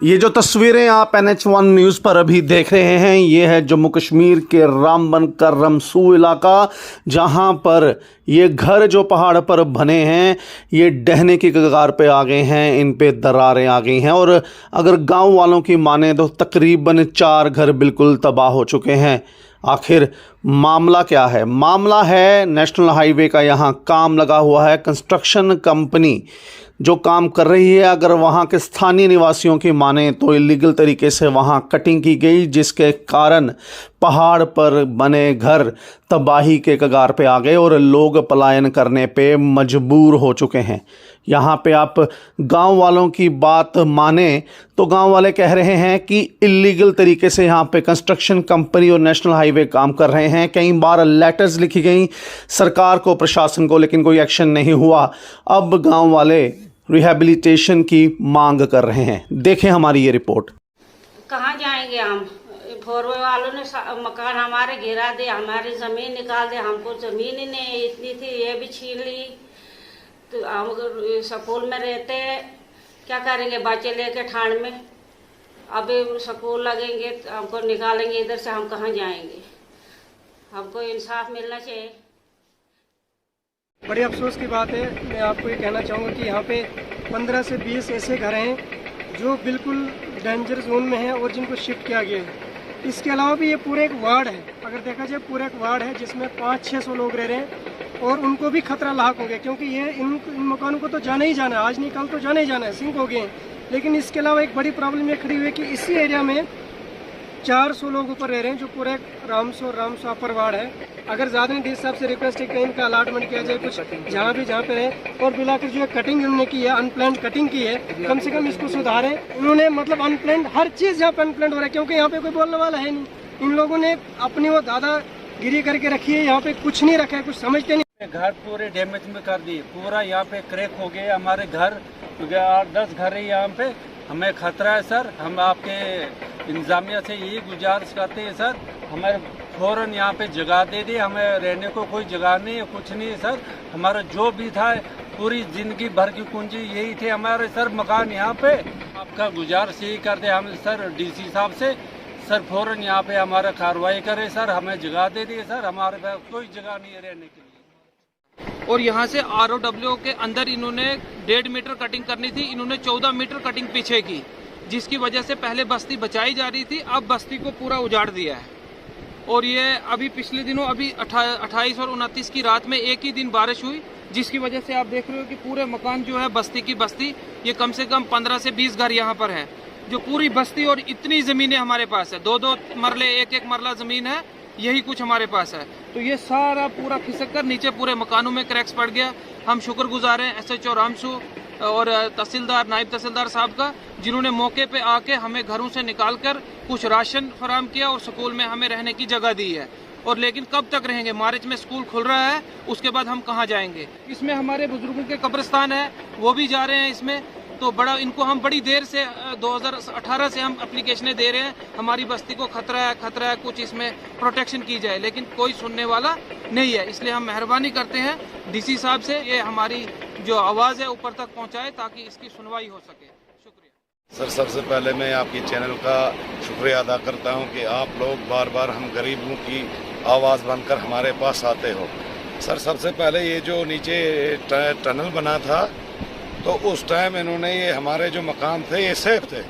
ये जो तस्वीरें आप NH1 न्यूज़ पर अभी देख रहे हैं, ये है जम्मू कश्मीर के रामबन का रमसू इलाका, जहां पर ये घर जो पहाड़ पर बने हैं ये ढहने की कगार पे आ गए हैं, इन पे दरारें आ गई हैं। और अगर गांव वालों की माने तो तकरीबन 4 घर बिल्कुल तबाह हो चुके हैं। आखिर मामला क्या है? मामला है नेशनल हाईवे का। यहाँ काम लगा हुआ है, कंस्ट्रक्शन कंपनी जो काम कर रही है, अगर वहाँ के स्थानीय निवासियों की माने तो इलीगल तरीके से वहाँ कटिंग की गई, जिसके कारण पहाड़ पर बने घर तबाही के कगार पे आ गए और लोग पलायन करने पे मजबूर हो चुके हैं। यहाँ पे आप गांव वालों की बात माने तो गांव वाले कह रहे हैं कि इलीगल तरीके से यहाँ पे कंस्ट्रक्शन कंपनी और नेशनल हाईवे काम कर रहे हैं। कई बार लेटर्स लिखी गई सरकार को, प्रशासन को, लेकिन कोई एक्शन नहीं हुआ। अब गांव वाले रिहैबिलिटेशन की मांग कर रहे हैं। देखें हमारी ये रिपोर्ट। कहाँ जाएंगे हम? फोरवे वालों ने मकान हमारे गिरा दे, हमारी जमीन निकाल दे। हमको जमीन ही नहीं इतनी थी, ये भी छीन ली। तो हम स्कूल में रहते हैं, क्या करेंगे बच्चे लेके ठाण में? अभी स्कूल लगेंगे तो हमको निकालेंगे इधर से, हम कहाँ जाएंगे? हमको इंसाफ मिलना चाहिए। बड़ी अफसोस की बात है। मैं आपको ये कहना चाहूँगा कि यहाँ पे 15 से 20 ऐसे घर हैं जो बिल्कुल डेंजर जोन में हैं और जिनको शिफ्ट किया गया है। इसके अलावा भी ये पूरे एक वार्ड है, अगर देखा जाए पूरा एक वार्ड है जिसमें 500-600 लोग रह रहे हैं और उनको भी खतरा लाक हो गया, क्योंकि ये इन मकानों को तो जाना ही जाना है, आज नहीं कल तो जाना ही जाना है, सिंक हो गए हैं। लेकिन इसके अलावा एक बड़ी प्रॉब्लम ये खड़ी हुई है कि इसी एरिया में 400 लोग ऊपर रह रहे हैं, जो पूरा एक रामसू अपर वार्ड है। अगर ज़्यादा नहीं, साहब से रिक्वेस्ट है कि इनका अलाटमेंट किया जाए कुछ जहाँ पे रहे, और मिलाकर जो है कटिंग इन्होंने की है, अनप्लान्ड कटिंग की है, कम से कम इसको सुधारें। इन्होंने मतलब अनप्लान्ड हर चीज़ यहाँ पे अनप्लान्ड हो रहा है, क्योंकि यहाँ पे कोई बोलने वाला है नहीं। इन लोगों ने अपनी वो दादागिरी करके रखी है, यहाँ पे कुछ नहीं रखा है, कुछ समझते नहीं। घर पूरे डैमेज में कर दिए, पूरा यहाँ पे क्रैक हो गए हमारे घर, 8-10 घर है यहाँ पे। हमें खतरा है सर, हम आपके इंतजामिया से यही गुजारिश करते हैं सर, हमें फौरन यहाँ पे जगह दे दी। हमें रहने को कोई जगह नहीं है, कुछ नहीं है सर। हमारा जो भी था पूरी जिंदगी भर की कुंजी यही थे हमारे सर मकान यहाँ पे। आपका गुजारिश यही करते हम सर DC साहब से, सर फौरन यहाँ पे हमारा कार्रवाई करे सर, हमें जगह दे दी सर, हमारे पास कोई जगह नहीं है रहने के लिए। और यहाँ से ROW के अंदर इन्होंने 1.5 मीटर कटिंग करनी थी, इन्होंने 14 मीटर कटिंग पीछे की, जिसकी वजह से पहले बस्ती बचाई जा रही थी, अब बस्ती को पूरा उजाड़ दिया है। और ये अभी पिछले दिनों अभी 28 और 29 की रात में एक ही दिन बारिश हुई, जिसकी वजह से आप देख रहे हो कि पूरे मकान जो है बस्ती की बस्ती, ये कम से कम 15 से 20 घर यहाँ पर है, जो पूरी बस्ती। और इतनी ज़मीनें हमारे पास है, 2-2 मरले, 1-1 मरला ज़मीन है, यही कुछ हमारे पास है। तो ये सारा पूरा खिसक कर नीचे पूरे मकानों में क्रैक्स पड़ गया। हम शुक्रगुजार हैं SHO रामसू और तहसीलदार, नायब तहसीलदार साहब का, जिन्होंने मौके पे आके हमें घरों से निकालकर कुछ राशन फराम किया और स्कूल में हमें रहने की जगह दी है। और लेकिन कब तक रहेंगे? मार्च में स्कूल खुल रहा है, उसके बाद हम कहाँ जाएंगे? इसमें हमारे बुजुर्गों के कब्रिस्तान है, वो भी जा रहे हैं इसमें। तो बड़ा इनको हम बड़ी देर से 2018 से हम एप्लीकेशनें दे रहे हैं, हमारी बस्ती को खतरा है, कुछ इसमें प्रोटेक्शन की जाए, लेकिन कोई सुनने वाला नहीं है। इसलिए हम मेहरबानी करते हैं DC साहब से, ये हमारी जो आवाज़ है ऊपर तक पहुंचाए ताकि इसकी सुनवाई हो सके। शुक्रिया सर। सबसे पहले मैं आपकी चैनल का शुक्रिया अदा करता हूं कि आप लोग बार बार हम गरीबों की आवाज़ बनकर हमारे पास आते हो। सर सबसे पहले ये जो नीचे टनल बना था, तो उस टाइम इन्होंने ये हमारे जो मकान थे ये सेफ थे,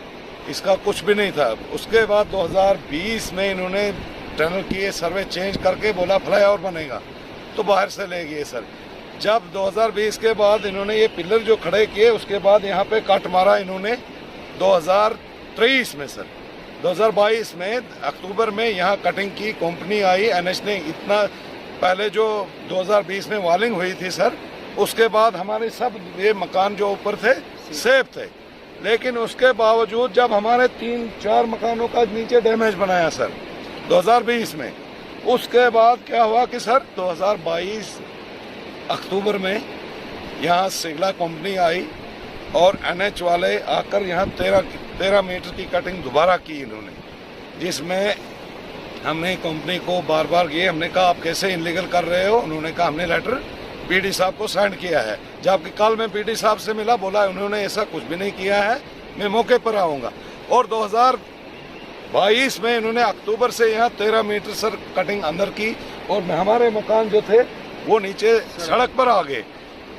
इसका कुछ भी नहीं था। उसके बाद 2020 में इन्होंने टनल की सर्वे चेंज करके बोला फ्लाईओवर बनेगा, तो बाहर से ले गए सर। जब 2020 के बाद इन्होंने ये पिलर जो खड़े किए, उसके बाद यहाँ पे कट मारा इन्होंने 2023 में सर। 2022 में अक्टूबर में यहाँ कटिंग की कंपनी आई, NH ने। इतना पहले जो 2020 में वॉलिंग हुई थी सर, उसके बाद हमारे सब ये मकान जो ऊपर थे सेफ थे, लेकिन उसके बावजूद जब हमारे 3-4 मकानों का नीचे डैमेज बनाया सर 2020 में, उसके बाद क्या हुआ कि सर 2022 अक्टूबर में यहाँ सिगला कंपनी आई और NH वाले आकर यहाँ 13 मीटर की कटिंग दोबारा की इन्होंने, जिसमें हमने कंपनी को बार बार ये हमने कहा आप कैसे इनलीगल कर रहे हो। उन्होंने कहा हमने लेटर PD साहब को साइन किया है, जबकि कल मैं PD साहब से मिला, बोला उन्होंने ऐसा कुछ भी नहीं किया है, मैं मौके पर आऊँगा। और 2022 में इन्होंने अक्टूबर से यहाँ 13 मीटर सर कटिंग अंदर की और हमारे मकान जो थे वो नीचे सड़क पर आ गए।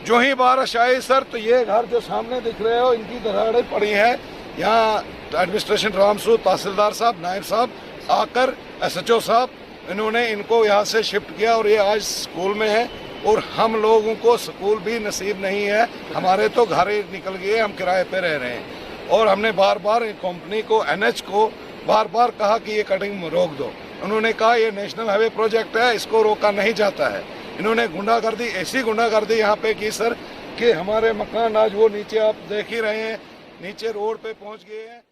जो ही बारिश आई सर तो ये घर जो सामने दिख रहे हो इनकी दरारें पड़ी हैं। यहाँ एडमिनिस्ट्रेशन रामसू, तहसीलदार साहब, नायब साहब आकर SHO साहब इन्होंने इनको यहाँ से शिफ्ट किया और ये आज स्कूल में है। और हम लोगों को स्कूल भी नसीब नहीं है, हमारे तो घर निकल गए, हम किराए पे रह रहे हैं। और हमने बार बार कंपनी को, NH को बार बार कहा कि ये कटिंग रोक दो। उन्होंने कहा ये नेशनल हाईवे प्रोजेक्ट है, इसको रोका नहीं जाता है। इन्होंने गुंडागर्दी, ऐसी गुंडागर्दी यहाँ पे की सर कि हमारे मकान आज वो नीचे आप देख ही रहे हैं, नीचे रोड पे पहुँच गए हैं।